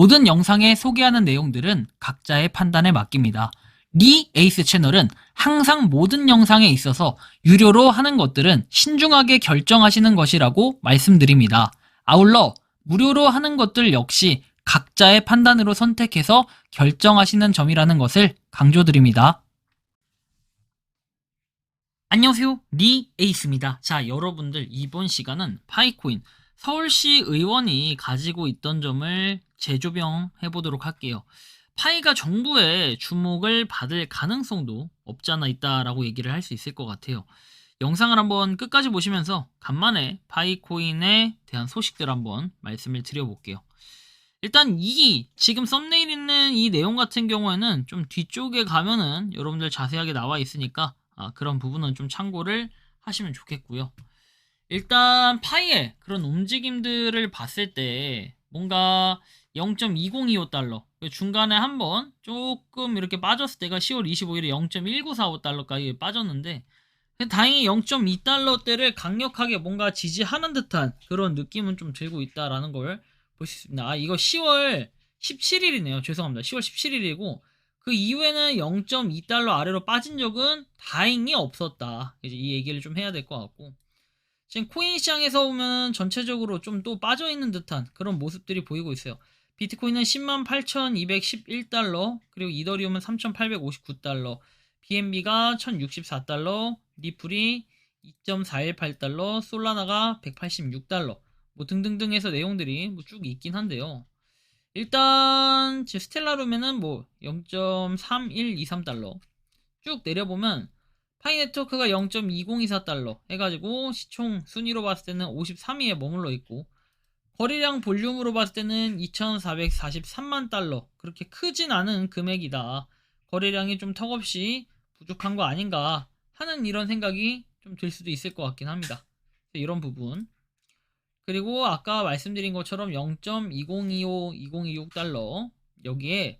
모든 영상에 소개하는 내용들은 각자의 판단에 맡깁니다. 리 에이스 채널은 항상 모든 영상에 있어서 유료로 하는 것들은 신중하게 결정하시는 것이라고 말씀드립니다. 아울러 무료로 하는 것들 역시 각자의 판단으로 선택해서 결정하시는 점이라는 것을 강조드립니다. 안녕하세요, 리 에이스입니다. 자, 여러분들 이번 시간은 파이코인 서울시 의원이 가지고 있던 점을 재조명해 보도록 할게요. 파이가 정부의 주목을 받을 가능성도 없지 않아 있다라고 얘기를 할 수 있을 것 같아요. 영상을 한번 끝까지 보시면서 간만에 파이코인에 대한 소식들 한번 말씀을 드려볼게요. 일단 이 지금 썸네일 있는 이 내용 같은 경우에는 좀 뒤쪽에 가면은 여러분들 자세하게 나와 있으니까 그런 부분은 좀 참고를 하시면 좋겠고요. 일단 파이의 그런 움직임들을 봤을 때 뭔가 0.2025달러 중간에 한번 조금 이렇게 빠졌을 때가 10월 25일에 0.1945달러까지 빠졌는데 다행히 0.2달러대를 강력하게 뭔가 지지하는 듯한 그런 느낌은 좀 들고 있다라는 걸 볼 수 있습니다. 이거 10월 17일이네요. 죄송합니다. 10월 17일이고 그 이후에는 0.2달러 아래로 빠진 적은 다행히 없었다. 이제 이 얘기를 좀 해야 될 것 같고 지금 코인 시장에서 보면 전체적으로 좀 또 빠져있는 듯한 그런 모습들이 보이고 있어요. 비트코인은 108,211달러, 그리고 이더리움은 3,859달러, BNB가 1,064달러, 리플이 2.418달러, 솔라나가 186달러, 뭐 등등등 해서 내용들이 뭐 쭉 있긴 한데요. 일단 스텔라룸에는 뭐 0.3123달러 쭉 내려보면 파이 네트워크가 0.2024달러 해가지고 시총 순위로 봤을 때는 53위에 머물러 있고 거래량 볼륨으로 봤을 때는 2443만 달러 그렇게 크진 않은 금액이다. 거래량이 좀 턱없이 부족한 거 아닌가 하는 이런 생각이 좀 들 수도 있을 것 같긴 합니다. 이런 부분 그리고 아까 말씀드린 것처럼 0.2025, 2026달러 여기에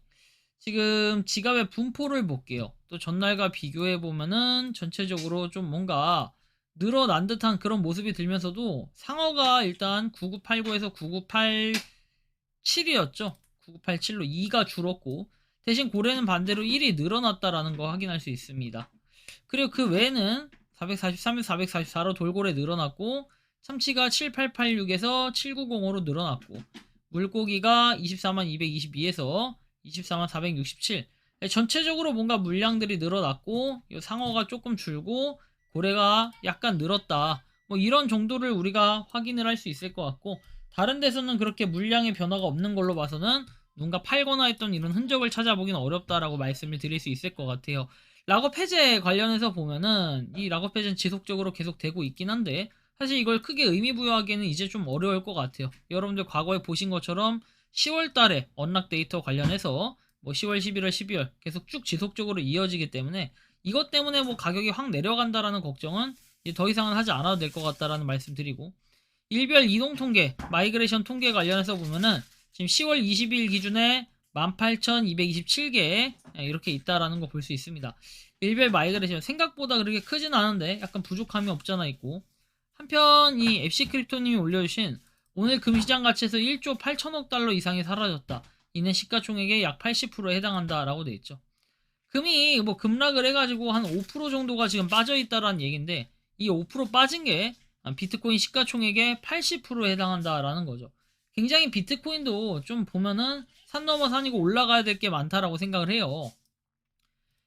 지금 지갑의 분포를 볼게요. 또 전날과 비교해 보면은 전체적으로 좀 뭔가 늘어난 듯한 그런 모습이 들면서도 상어가 일단 9989에서 9987이었죠. 9987로 2가 줄었고 대신 고래는 반대로 1이 늘어났다라는 거 확인할 수 있습니다. 그리고 그 외에는 443에서 444로 돌고래 늘어났고 참치가 7886에서 7905로 늘어났고 물고기가 24222에서 24467 전체적으로 뭔가 물량들이 늘어났고 상어가 조금 줄고 고래가 약간 늘었다 뭐 이런 정도를 우리가 확인을 할 수 있을 것 같고 다른 데서는 그렇게 물량의 변화가 없는 걸로 봐서는 누군가 팔거나 했던 이런 흔적을 찾아보기는 어렵다라고 말씀을 드릴 수 있을 것 같아요. 락업 해제 관련해서 보면은 이 락업 해제는 지속적으로 계속 되고 있긴 한데 사실 이걸 크게 의미 부여하기에는 이제 좀 어려울 것 같아요. 여러분들 과거에 보신 것처럼 10월 달에 언락 데이터 관련해서 뭐 10월, 11월, 12월 계속 쭉 지속적으로 이어지기 때문에 이것 때문에 뭐 가격이 확 내려간다라는 걱정은 이제 더 이상은 하지 않아도 될 것 같다라는 말씀 드리고 일별 이동 통계, 마이그레이션 통계 관련해서 보면은 지금 10월 20일 기준에 18,227개 이렇게 있다라는 거 볼 수 있습니다. 일별 마이그레이션 생각보다 그렇게 크진 않은데 약간 부족함이 없잖아 있고 한편 이 FC 크립토님이 올려주신 오늘 금시장 가치에서 1조 8천억 달러 이상이 사라졌다. 이는 시가총액의 약 80%에 해당한다라고 돼 있죠. 금이 뭐 급락을 해가지고 한 5% 정도가 지금 빠져있다라는 얘기인데 이 5% 빠진 게 비트코인 시가총액의 80%에 해당한다라는 거죠. 굉장히 비트코인도 좀 보면은 산 넘어 산이고 올라가야 될 게 많다라고 생각을 해요.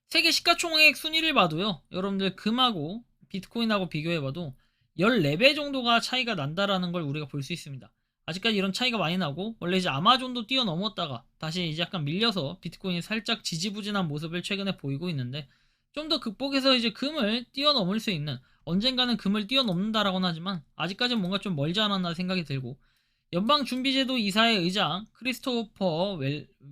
세계 시가총액 순위를 봐도요. 여러분들 금하고 비트코인하고 비교해봐도 14배 정도가 차이가 난다라는 걸 우리가 볼 수 있습니다. 아직까지 이런 차이가 많이 나고 원래 이제 아마존도 뛰어넘었다가 다시 이제 약간 밀려서 비트코인이 살짝 지지부진한 모습을 최근에 보이고 있는데 좀 더 극복해서 이제 금을 뛰어넘을 수 있는 언젠가는 금을 뛰어넘는다라고는 하지만 아직까지는 뭔가 좀 멀지 않았나 생각이 들고 연방준비제도 이사의 의장 크리스토퍼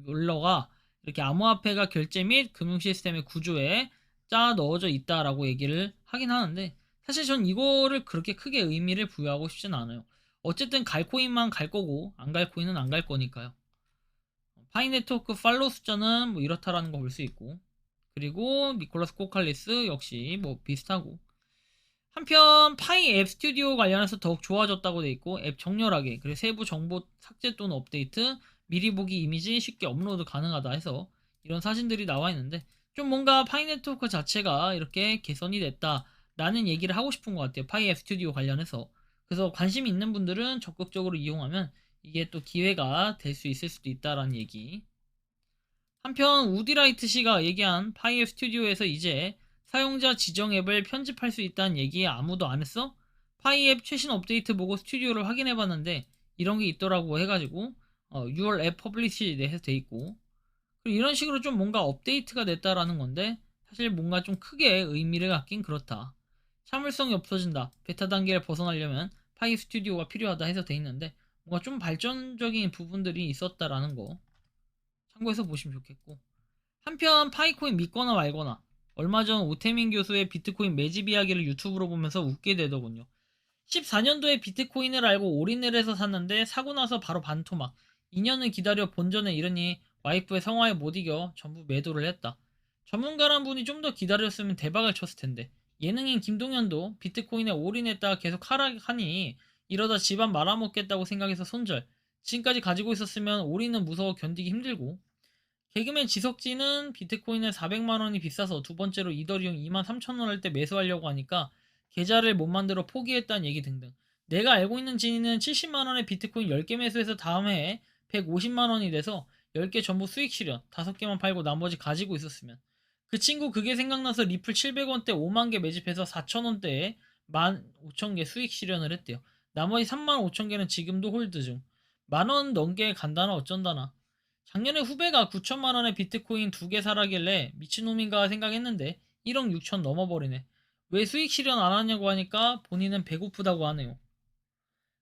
웰러가 이렇게 암호화폐가 결제 및 금융 시스템의 구조에 짜 넣어져 있다라고 얘기를 하긴 하는데 사실 전 이거를 그렇게 크게 의미를 부여하고 싶진 않아요. 어쨌든 갈 코인만 갈 거고 안 갈 코인은 안 갈 거니까요. 파이 네트워크 팔로우 숫자는 뭐 이렇다라는 거 볼 수 있고 그리고 니콜라스 코칼리스 역시 뭐 비슷하고 한편 파이 앱 스튜디오 관련해서 더욱 좋아졌다고 돼 있고 앱 정렬하게 그리고 세부 정보 삭제 또는 업데이트 미리 보기 이미지 쉽게 업로드 가능하다 해서 이런 사진들이 나와 있는데, 좀 뭔가 파이 네트워크 자체가 이렇게 개선이 됐다라는 얘기를 하고 싶은 것 같아요. 파이 앱 스튜디오 관련해서. 그래서 관심 있는 분들은 적극적으로 이용하면 이게 또 기회가 될 수 있을 수도 있다라는 얘기. 한편 우디라이트 씨가 얘기한 파이 앱 스튜디오에서 이제 사용자 지정 앱을 편집할 수 있다는 얘기 아무도 안 했어? 파이 앱 최신 업데이트 보고 스튜디오를 확인해봤는데 이런 게 있더라고 해가지고 Your App Publish 해서 돼 있고, 그리고 이런 식으로 좀 뭔가 업데이트가 됐다라는 건데 사실 뭔가 좀 크게 의미를 갖긴 그렇다. 참을성이 없어진다. 베타 단계를 벗어나려면 파이 스튜디오가 필요하다 해서 돼 있는데 뭔가 좀 발전적인 부분들이 있었다라는 거 참고해서 보시면 좋겠고, 한편 파이코인 믿거나 말거나 얼마 전 오태민 교수의 비트코인 매집 이야기를 유튜브로 보면서 웃게 되더군요. 14년도에 비트코인을 알고 올인을 해서 샀는데 사고 나서 바로 반토막. 2년을 기다려 본전에 이르니 와이프의 성화에 못 이겨 전부 매도를 했다. 전문가란 분이 좀 더 기다렸으면 대박을 쳤을 텐데. 예능인 김동현도 비트코인에 올인했다가 계속 하락하니 이러다 집안 말아먹겠다고 생각해서 손절. 지금까지 가지고 있었으면 올인은 무서워 견디기 힘들고, 개그맨 지석진은 비트코인에 400만원이 비싸서 두 번째로 이더리움 23,000원 할 때 매수하려고 하니까 계좌를 못 만들어 포기했다는 얘기 등등. 내가 알고 있는 진이는 70만원에 비트코인 10개 매수해서 다음 해에 150만원이 돼서 10개 전부 수익 실현, 5개만 팔고 나머지 가지고 있었으면. 그 친구 그게 생각나서 리플 700원대 5만 개 매집해서 4,000원대에 15,000개 수익 실현을 했대요. 나머지 35,000개는 지금도 홀드 중. 만원 넘게 간다나 어쩐다나. 작년에 후배가 9천만 원에 비트코인 2개 사라길래 미친놈인가 생각했는데 1억 6천 넘어버리네. 왜 수익 실현 안 하냐고 하니까 본인은 배고프다고 하네요.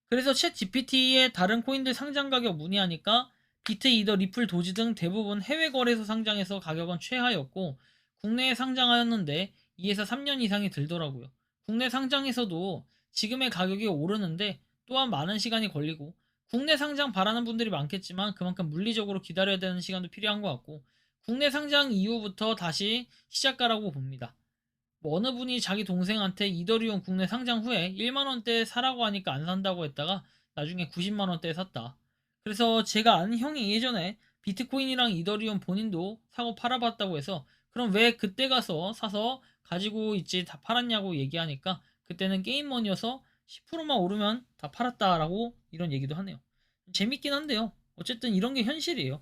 그래서 챗 GPT에 다른 코인들 상장 가격 문의하니까 비트, 이더, 리플, 도지 등 대부분 해외 거래소 상장에서 가격은 최하였고 국내에 상장하였는데 2에서 3년 이상이 들더라고요. 국내 상장에서도 지금의 가격이 오르는데 또한 많은 시간이 걸리고, 국내 상장 바라는 분들이 많겠지만 그만큼 물리적으로 기다려야 되는 시간도 필요한 것 같고, 국내 상장 이후부터 다시 시작가라고 봅니다. 뭐 어느 분이 자기 동생한테 이더리움 국내 상장 후에 1만원대에 사라고 하니까 안 산다고 했다가 나중에 90만원대에 샀다. 그래서 제가 아는 형이 예전에 비트코인이랑 이더리움 본인도 사고 팔아봤다고 해서 그럼 왜 그때 가서 사서 가지고 있지 다 팔았냐고 얘기하니까 그때는 게임머니여서 10%만 오르면 다 팔았다라고 이런 얘기도 하네요. 재밌긴 한데요. 어쨌든 이런 게 현실이에요.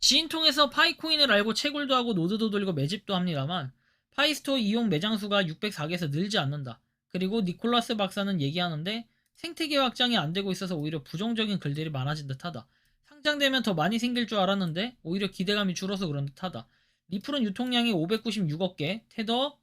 지인 통해서 파이코인을 알고 채굴도 하고 노드도 돌리고 매집도 합니다만 파이스토어 이용 매장 수가 604개에서 늘지 않는다. 그리고 니콜라스 박사는 얘기하는데 생태계 확장이 안 되고 있어서 오히려 부정적인 글들이 많아진 듯하다. 상장되면 더 많이 생길 줄 알았는데 오히려 기대감이 줄어서 그런 듯하다. 리플은 유통량이 596억 개, 테더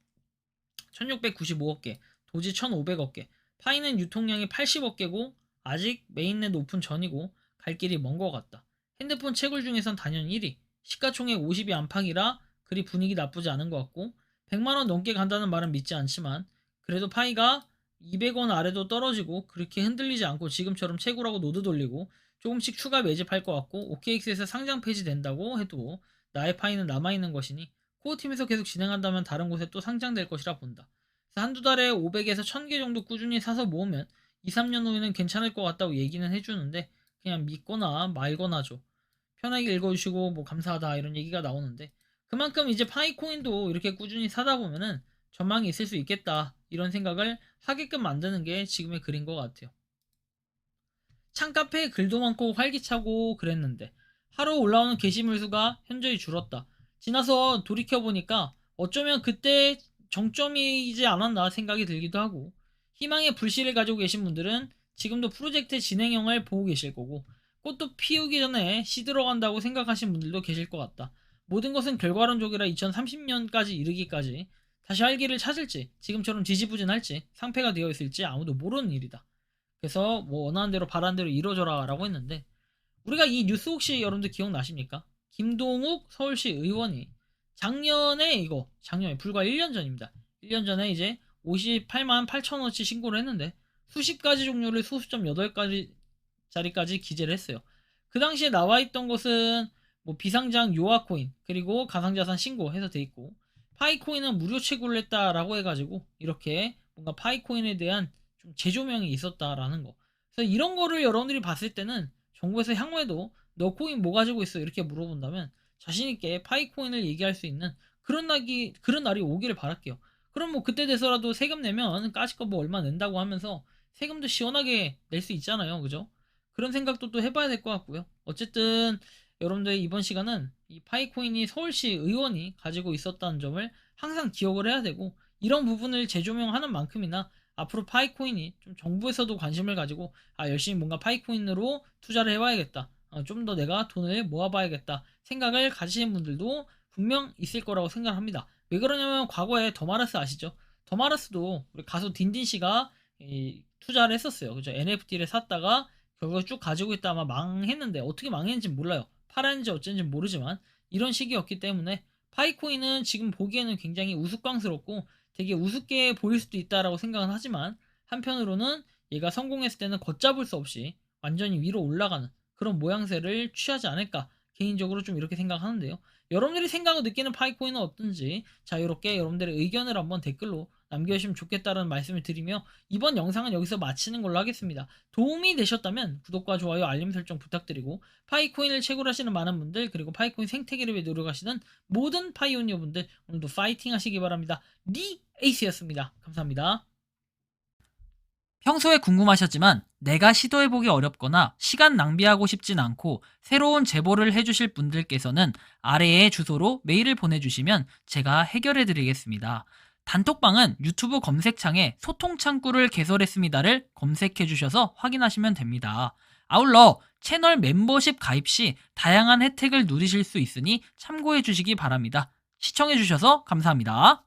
1695억 개, 도지 1500억 개, 파이는 유통량이 80억 개고 아직 메인넷 오픈 전이고 갈 길이 먼 것 같다. 핸드폰 채굴 중에선 단연 1위, 시가총액 50이 안팎이라 그리 분위기 나쁘지 않은 것 같고 100만원 넘게 간다는 말은 믿지 않지만 그래도 파이가 200원 아래도 떨어지고 그렇게 흔들리지 않고 지금처럼 채굴하고 노드 돌리고 조금씩 추가 매집할 것 같고 OKX에서 상장 폐지된다고 해도 나의 파이는 남아있는 것이니 코어팀에서 계속 진행한다면 다른 곳에 또 상장될 것이라 본다. 그래서 한두 달에 500에서 1000개 정도 꾸준히 사서 모으면 2, 3년 후에는 괜찮을 것 같다고 얘기는 해주는데 그냥 믿거나 말거나죠. 편하게 읽어주시고 뭐 감사하다 이런 얘기가 나오는데 그만큼 이제 파이코인도 이렇게 꾸준히 사다 보면은 전망이 있을 수 있겠다 이런 생각을 하게끔 만드는 게 지금의 글인 것 같아요. 창카페에 글도 많고 활기차고 그랬는데 하루 올라오는 게시물 수가 현저히 줄었다. 지나서 돌이켜보니까 어쩌면 그때 정점이지 않았나 생각이 들기도 하고, 희망의 불씨를 가지고 계신 분들은 지금도 프로젝트 진행형을 보고 계실 거고 꽃도 피우기 전에 씨 들어간다고 생각하시는 분들도 계실 것 같다. 모든 것은 결과론적이라 2030년까지 이르기까지 다시 활기를 찾을지 지금처럼 지지부진할지 상패가 되어 있을지 아무도 모르는 일이다. 그래서 뭐 원하는 대로 바라는 대로 이루어져라 라고 했는데, 우리가 이 뉴스 혹시 여러분들 기억나십니까? 김동욱 서울시 의원이 작년에 불과 1년 전입니다. 1년 전에 이제 58만 8천원어치 신고를 했는데 수십 가지 종류를 소수점 8가지 자리까지 기재를 했어요. 그 당시에 나와 있던 것은 뭐 비상장 요아코인 그리고 가상자산 신고해서 돼 있고, 파이코인은 무료 채굴을 했다라고 해가지고 이렇게 뭔가 파이코인에 대한 좀 재조명이 있었다라는 거. 그래서 이런 거를 여러분들이 봤을 때는 정부에서 향후에도 너 코인 뭐 가지고 있어? 이렇게 물어본다면 자신있게 파이코인을 얘기할 수 있는 그런 날이 오기를 바랄게요. 그럼 뭐 그때 돼서라도 세금 내면 까짓거 뭐 얼마 낸다고 하면서 세금도 시원하게 낼 수 있잖아요. 그죠? 그런 생각도 또 해봐야 될 것 같고요. 어쨌든 여러분들 이번 시간은 이 파이코인이 서울시 의원이 가지고 있었다는 점을 항상 기억을 해야 되고, 이런 부분을 재조명하는 만큼이나 앞으로 파이코인이 좀 정부에서도 관심을 가지고 열심히 뭔가 파이코인으로 투자를 해봐야겠다, 좀 더 내가 돈을 모아봐야겠다 생각을 가지시는 분들도 분명 있을 거라고 생각합니다. 왜 그러냐면 과거에 더마라스 아시죠? 더마라스도 우리 가수 딘딘 씨가 투자를 했었어요. 그죠? NFT를 샀다가 결국 쭉 가지고 있다 아마 망했는데, 어떻게 망했는지 몰라요. 팔았는지 어쩐지 모르지만 이런 시기였기 때문에 파이코인은 지금 보기에는 굉장히 우스꽝스럽고 되게 우습게 보일 수도 있다라고 생각은 하지만, 한편으로는 얘가 성공했을 때는 걷잡을 수 없이 완전히 위로 올라가는 그런 모양새를 취하지 않을까, 개인적으로 좀 이렇게 생각하는데요. 여러분들이 생각을 느끼는 파이코인은 어떤지 자유롭게 여러분들의 의견을 한번 댓글로 남겨주시면 좋겠다는 말씀을 드리며, 이번 영상은 여기서 마치는 걸로 하겠습니다. 도움이 되셨다면 구독과 좋아요, 알림 설정 부탁드리고, 파이코인을 채굴 하시는 많은 분들, 그리고 파이코인 생태계를 위해 노력하시는 모든 파이오니어 분들, 오늘도 파이팅 하시기 바랍니다. 니 에이스였습니다. 감사합니다. 평소에 궁금하셨지만 내가 시도해보기 어렵거나 시간 낭비하고 싶진 않고 새로운 제보를 해주실 분들께서는 아래의 주소로 메일을 보내주시면 제가 해결해드리겠습니다. 단톡방은 유튜브 검색창에 소통창구를 개설했습니다를 검색해주셔서 확인하시면 됩니다. 아울러 채널 멤버십 가입 시 다양한 혜택을 누리실 수 있으니 참고해주시기 바랍니다. 시청해주셔서 감사합니다.